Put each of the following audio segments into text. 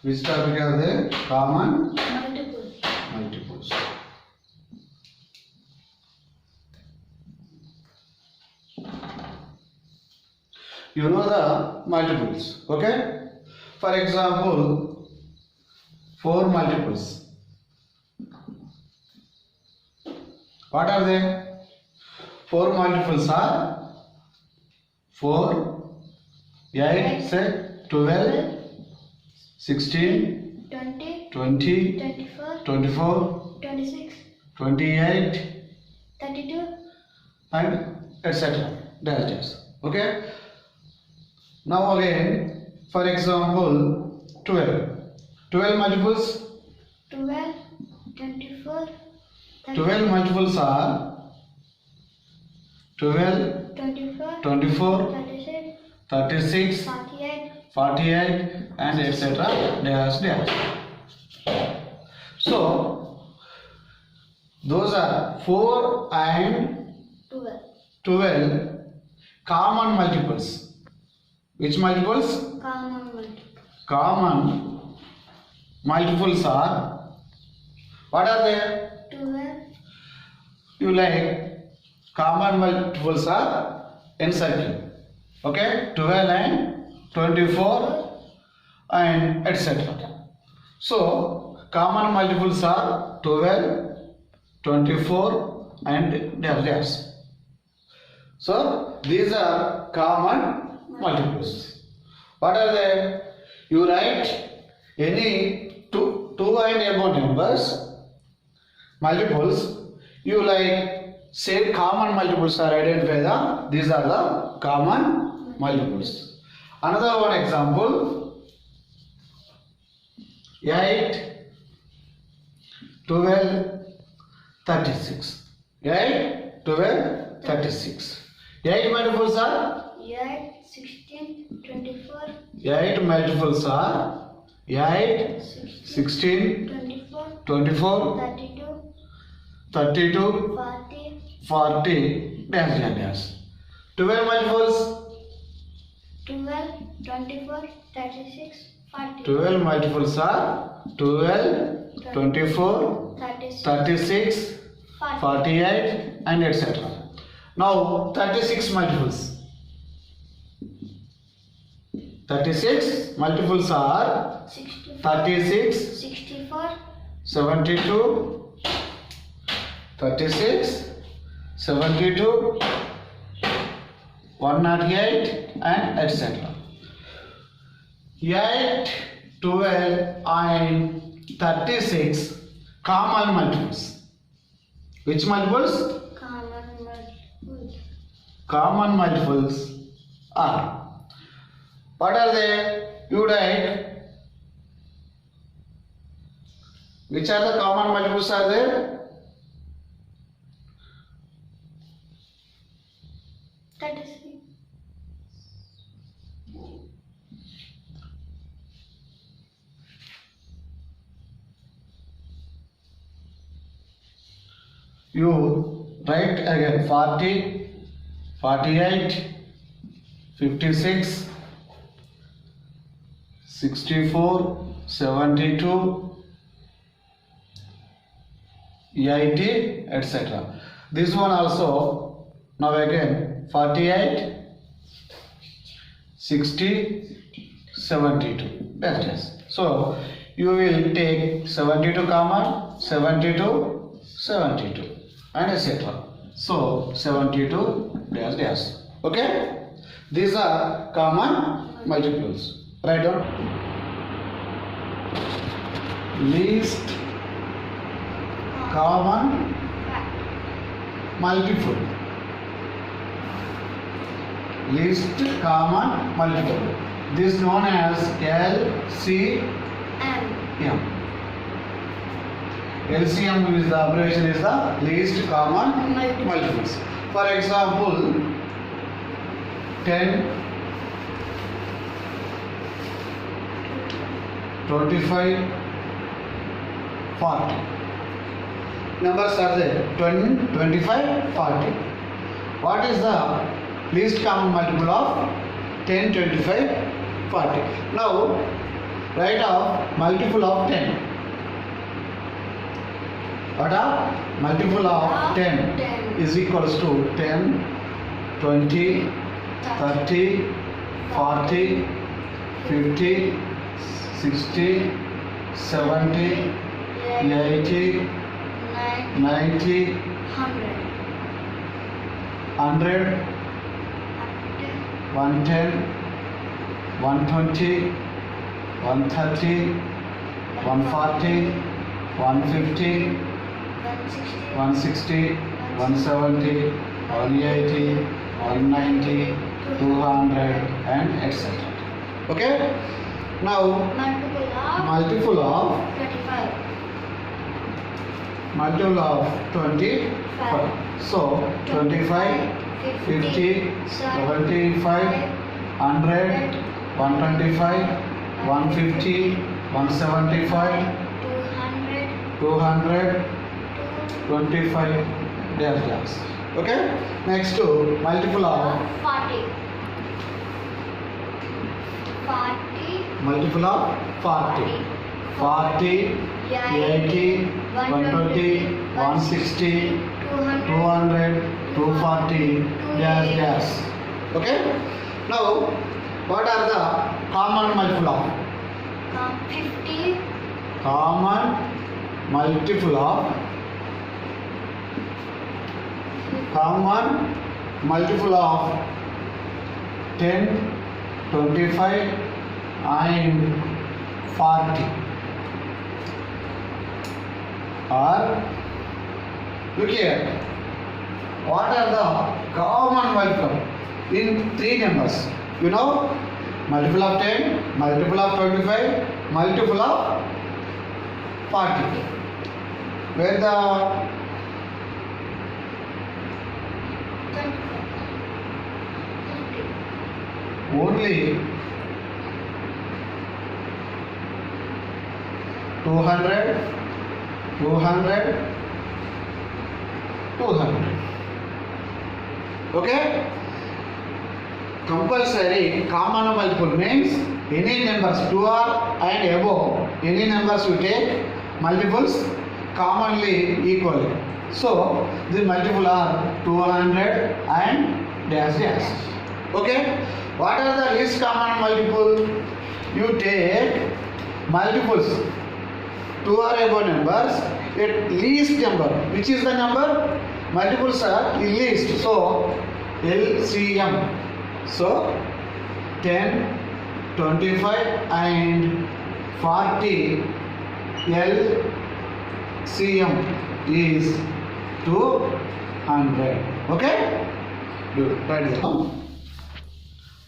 Which topic are there? Common Multiple. multiples. You know the multiples, okay? For example, 4 multiples. What are they? 4 multiples are 4, 8, say 12, 16, 20, 20, 24, 24, 26, 28, 32, and etc. Dash. Okay? Now again, for example, 12. 12 multiples. 12, 24, 12 multiples are 12, 24, 24, 36, 36, 48, 48, and etc. Dash. So, those are 4 and 12. 12 common multiples. Which multiples? Common multiple. Common multiples are, what are they? 12, You like common multiples are encircling. Okay? 12 and 24 and etc. So, common multiples are 12, 24 and dash. So, these are common multiples. What are they? You write any two and above numbers, multiples, you like say common multiples are identified. These are the common multiples. Another one example, 8, 12, 36. 8, 12, 36. 8 multiples are 8, 16, 24, 8 multiples are 8, 16, 24, 24, 32, 32, 40, 40, dash. 12 multiples, 12, 24, 36, 40, 12 multiples are 12, 24, 36, 36, 40, 48 and etc. Now 36 multiples. 36 multiples are 64, 36, 64, 72, 36, 72, 108 and etc. 8, 12 and 36 common multiples. Which multiples? common multiple, Common multiples are. What are they? You write. Which are the common multiples are there? 36, You write again 40, 48, 56, 64, 72, 80, etc. This one also, now again 48, 60, 72. That's it. So, you will take 72 common, 72, 72 and etc. So, 72 dash. Okay? These are common multiples. Write down. Least common multiple. Least common multiple. This is known as LCM. M, LCM is the abbreviation is the least common multiples. For example, 10, 25, 40. Numbers are there 20, 25, 40. What is the least common multiple of 10, 25, 40? Now Write a multiple of 10. What a multiple of 10 is equals to 10, 20, 30, 40, 50, 60, 70, 80, 90, 100, 110, 120, 130, 140, 150, 160, 170, 180, 190, 200 and etc. Okay? Now multiple of 25. So 25, 50, 75, 100, 125, 150, 175, 200, 25 dash. Okay? Next to multiple of 40, multiple of 40. 40, 80, 120, 160, 200, 240 dash. Okay? Now, what are the common multiple of? 50, Common multiple of 10, 25 and 40. Or look here, what are the common multiple in three numbers? You know, multiple of 10, multiple of 25, multiple of 40. Where the 50. only 200, 200. Okay? Compulsory common multiple means any numbers 2 or and above, any numbers you take multiples commonly equal. So the multiple are 200 and dash. Okay? What are the least common multiple? You take multiples 2 or above numbers at least number. Which is the number? Multiples are least. So LCM. So 10, 25 and 40 LCM is 200. Okay? Do write it down.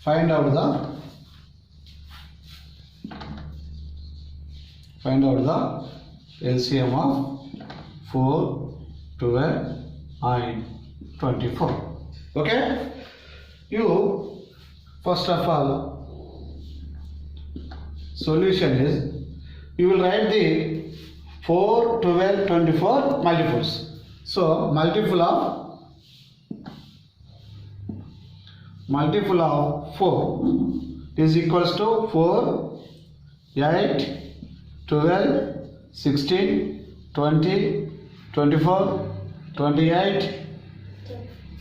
Find out the LCM of 4, 12 and 24. Okay? You first of all, solution is you will write the 4, 12, 24 multiples. So multiple of 4 is equals to 4, 8, 12, 16, 20, 24, 28,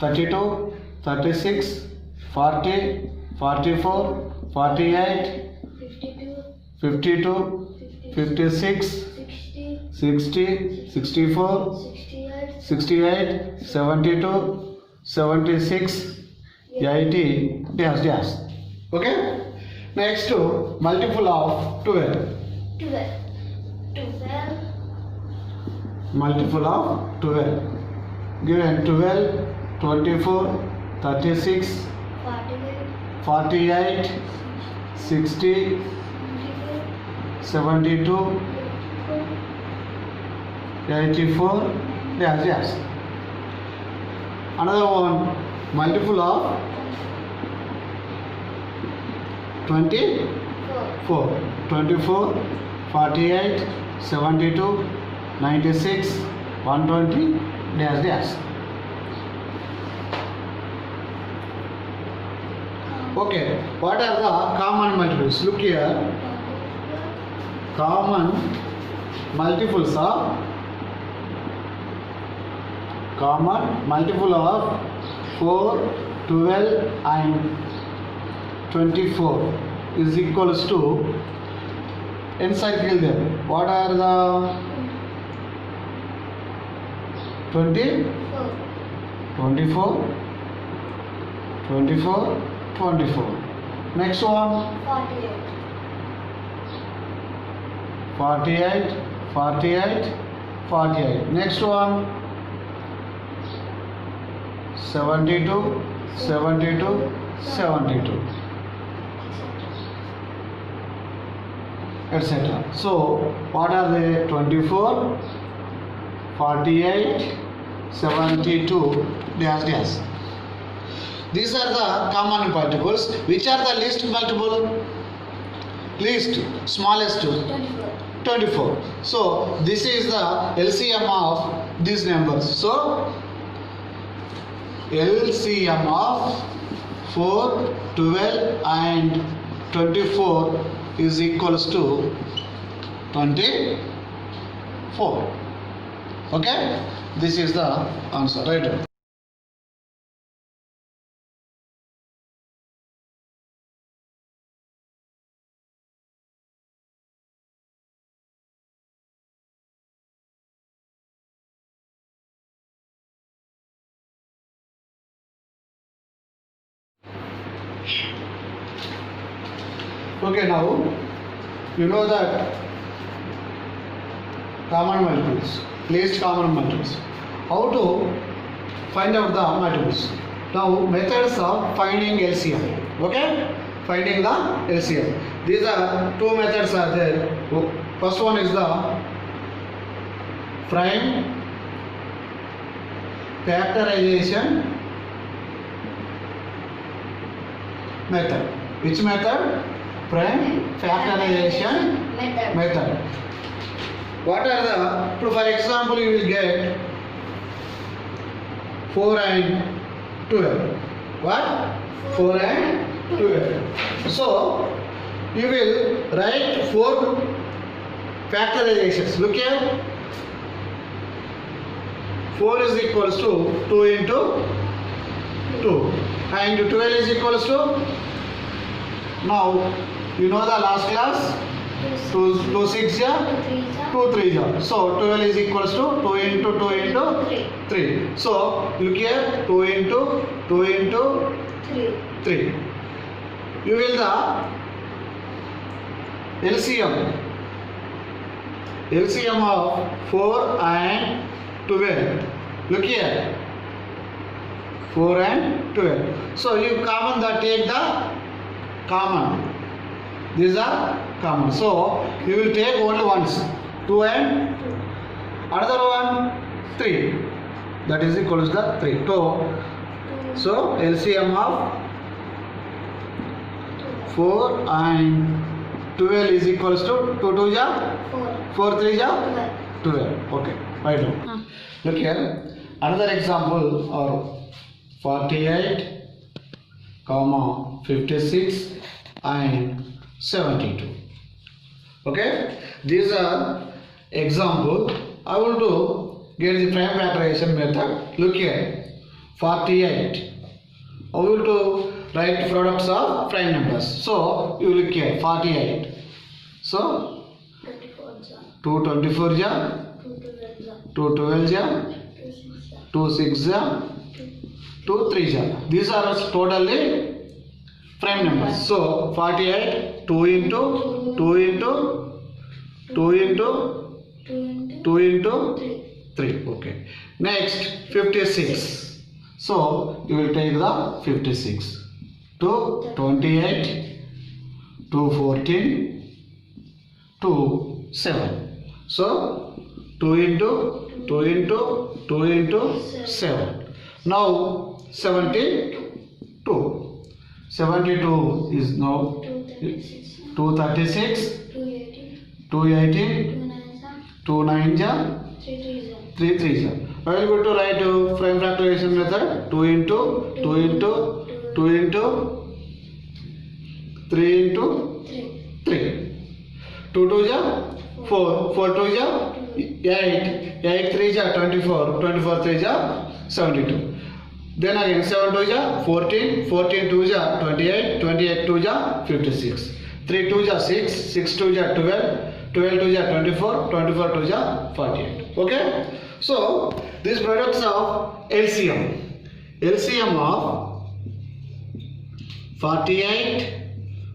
32, 36, 40, 44, 48, 52, 56, 60, 64, 68, 72, 76, 80, dash. Okay? Next to multiple of 12. 12. Multiple of 12. Given 12, 24, 36, 48, 60, 72, 84, dash. Another one, multiple of 24. 24, 48, 72, 96, 120, dash. Okay, what are the common multiples? Look here. common multiples of common multiple of 4, 12 and 24 is equals to, encircle them. What are the 20, 24, 24, 24. Next one 48. 48, 48, 48. Next one 72, 72, 72, etc. So, what are they? 24, 48, 72, dash dash. These are the common multiples. Which are the least multiple? Least, smallest, 24. 24. So, this is the LCM of these numbers. So, LCM of 4, 12 and 24 is equals to 24. Okay? This is the answer, right? Okay, now you know that common multiples, least common multiples. How to find out the multiples? Now methods of finding LCM. Okay, finding the LCM. These are two methods are there. First one is the prime factorization method. Which method? Prime factorization method. What are the, for example, you will get 4 and 12. What? 4 and 12. So, you will write 4 factorizations. Look here. 4 is equals to 2 into 2. And 12 is equals to, now, you know the last class? 2 6 ja, 2 3 ja. So 12 is equals to 2 into 2 into 3. So look here, 2 into 2 into 3. You will the LCM of 4 and 12. Look here, 4 and 12. So you take the common. These are common. So you will take only once, 2 and another one 3. That is equals to 3. So LCM of 4 and 12 is equals to 2 2 ja, 4 3 ja, 12. Okay, right now. Look here. Another example are 48, 56 and 72. Okay, these are example. I want to get the prime factorization method. Look here, 48. I will to write products of prime numbers. So you look here, 48. So 2 24 ja, 2 12 ja, 2 6 ja, 2 3 ja. These are totally prime numbers. So 48, 2 into 2 into 2 into 2 into 3. Okay. Next 56. So you will take the 56. 2 28, 2 14, 2 7. So 2 into 2 into 2 into 7. Now 72. 72 is now 236, 218, 2 9 ja, 3 3 ja. I will go to write prime factorization method. 2 into 2 into 2 into 3 into 3. 2 2 ja 4, 4 2 ja 8, 8 3 ja 24, 24 3 ja 72. Then again 7 2 ja 14, 14 2 ja 28, 28 2 ja 56. 3 2 ja 6, 6 2 ja 12, 12 2 ja 24, 24 2 ja 48. Okay? So these products of LCM. LCM of 48,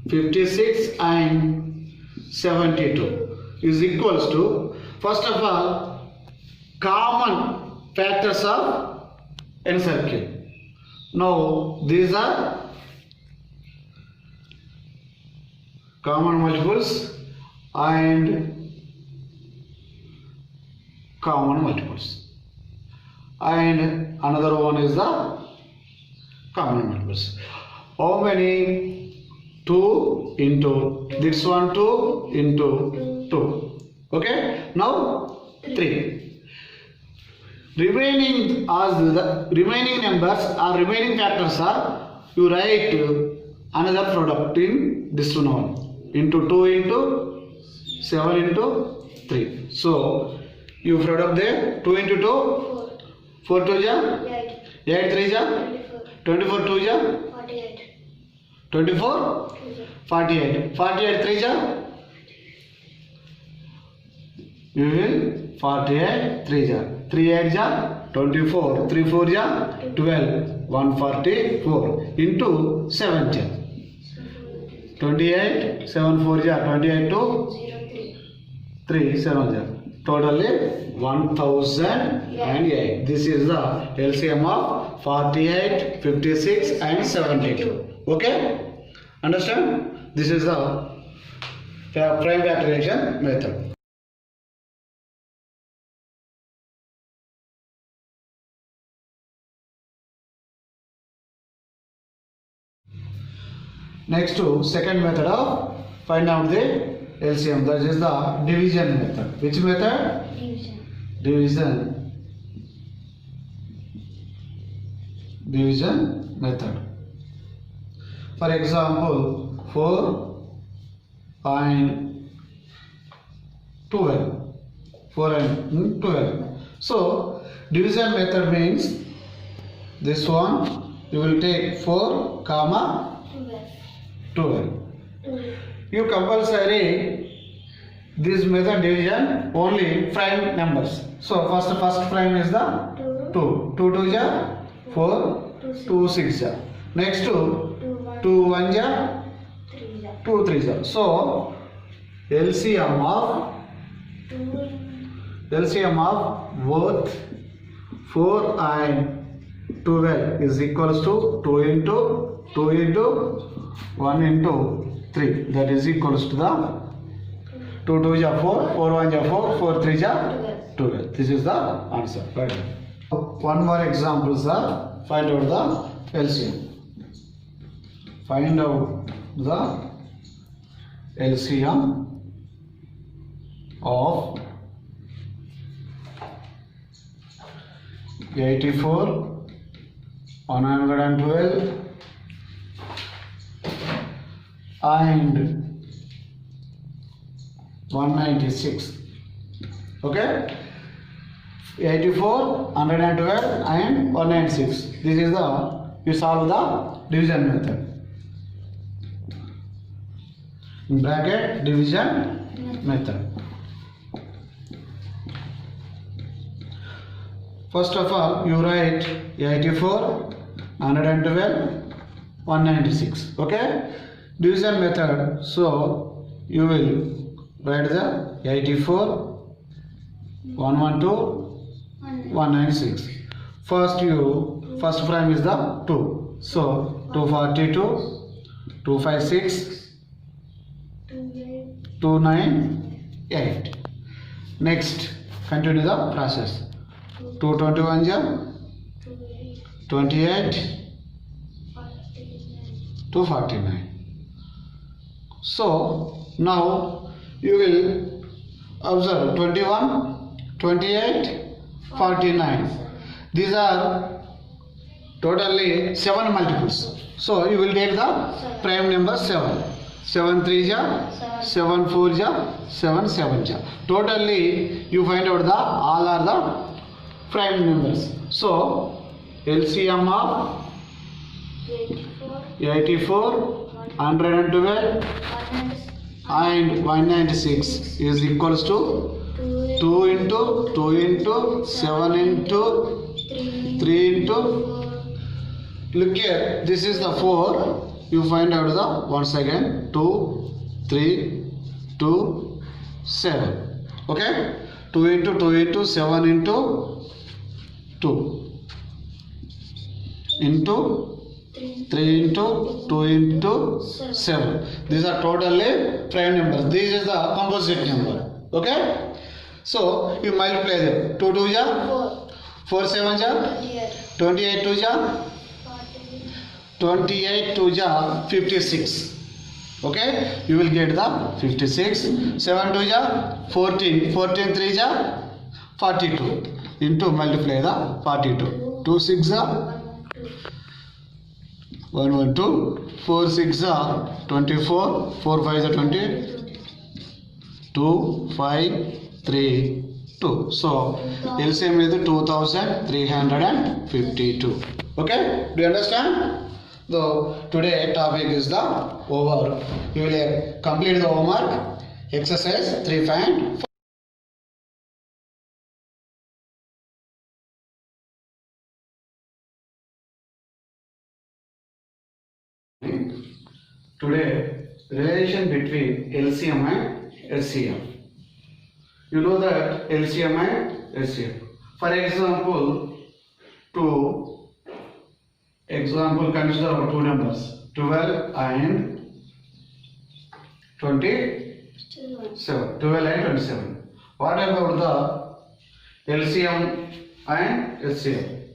56 and 72 is equals to, first of all, common factors of n circle. Now these are common multiples and common multiples, and another one is the common multiples. How many? 2 into this one, 2 into 2. Okay, now 3. Remaining as the remaining numbers or remaining factors are, you write another product in this one into 2 into 7 into 3. So you product there 2 into 2, 4 2 ja 8 3 ja 24 2 ja 24 48, 48 3 ja, you will 48 3 ja, 3 8 ja 24, 3 4 ja 12, 144 into 7 ja 28, 7 4 ja 28 to 3 7 ja, totally 1008. This is the LCM of 48, 56 and 72. Okay? Understand? This is the prime factorization method. Next to second method of find out the LCM, that is the division method. Which method? Division method. For example, 4 and 12. 4 and 12. So division method means this one you will take 4 comma 12. You compulsory this method division only prime numbers. So first prime is the 2. 2 2 ja 4, 2 6 ja. Next to 2 1 ja 2 3 ja. So LCM of both 4 and 12 is equals to 2 into 2 into 1 into 3, that is equals to the 2 2 ja 4, 4 1 ja 4, 4 3 ja 12. This is the answer. Right. One more example, sir. Find out the LCM. Find out the LCM of 84, 112 and 196. Okay, 84, 112 and 196. This is the, you solve the division method. In bracket division method. First of all, you write 84, 112, 196. Okay, division method. So you will write the 84, 112, 196. First prime is the 2. So 242, 256, 298. Next, continue the process. 221 ja 28, 249. So now you will observe 21, 28, 49. These are totally 7 multiples. So you will take the prime number 7. 7 3 ja, 7 4 ja, 7 7 ja. Totally you find out the all are the prime numbers. So LCM of 84, 112 and 196 is equals to 2 into 2 into 7 into 3 into, look here, this is the 4. You find out the once again 2 3 2 7. Okay, 2 into 2 into 7 into 2 into 3 into 2 into 7. These are totally prime numbers. This is the composite number. Okay, so you multiply them. 2 2 ja, 4 7 ja, 28 2 ja, 28 2 ja, 56. Okay, you will get the 56. 7 2 ja, 14, 14 3 ja, 42 into multiply the 42. 2 6 ja, 1 1 2, 4 6 ja, 24, 4 5 ja, 20, 2 5 3 2. So LCM is 2352. Okay, do you understand? So today topic is the over. You will complete the homework exercise 3.4. Today relation between LCM and LCM. You know that LCM and LCM. For example, consider our two numbers 12 and 27. 12 and 27. What about the LCM and LCM?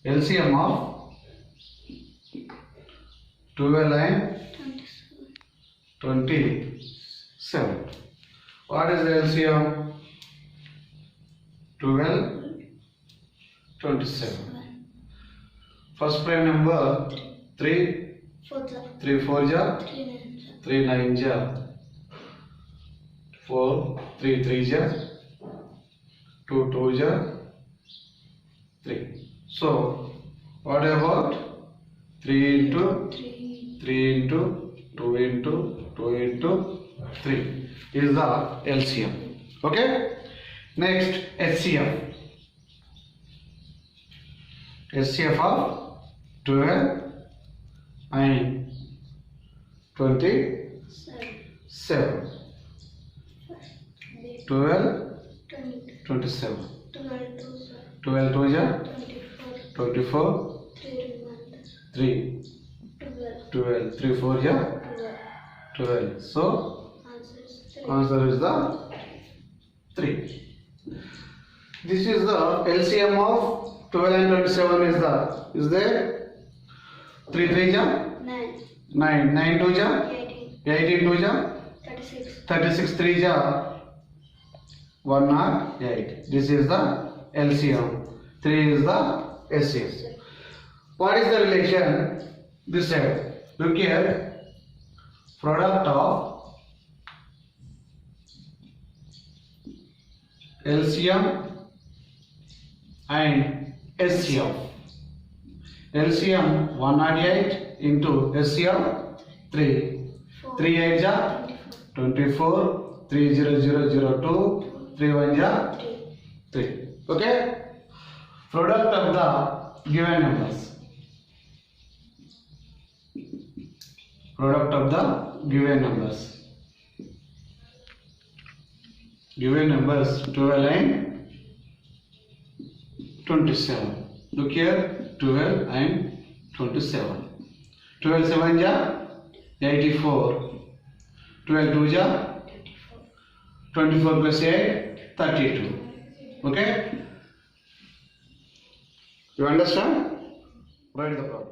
LCM of 12 and 27. What is the LCM? 12, 27. First prime number 3, 3 4 ja, 3 9 ja, 4 3 3 ja, 2 2 ja, 3. So what about 3 into 3 into 2 into 2 into 3 is the LCM. Okay, next HCF. HCF of 12 and 27. 12 27. 12 2 ja, 24, 3 12, 3 4 ja, 12. So answer is the 3. This is the LCM of 12 and 27 is there 3 3 ja, 9 9 2 ja, 18 2 ja, 36 3 ja, 108. This is the LCM. 3 is the LCM. What is the relation? This side. Look here. Product of LCM and SCM. LCM 108 into SCM 3. 3 8 ja, 24, 3 0 0 0 2, 3 1 ja, 3. Okay. Product of the given numbers. Product of the given numbers. Given numbers 12 and 27. Look here, 12 and 27. 12 7 ja, 84. 12 2 ja, 24 plus 8, 32. Okay? You understand? Write the problem.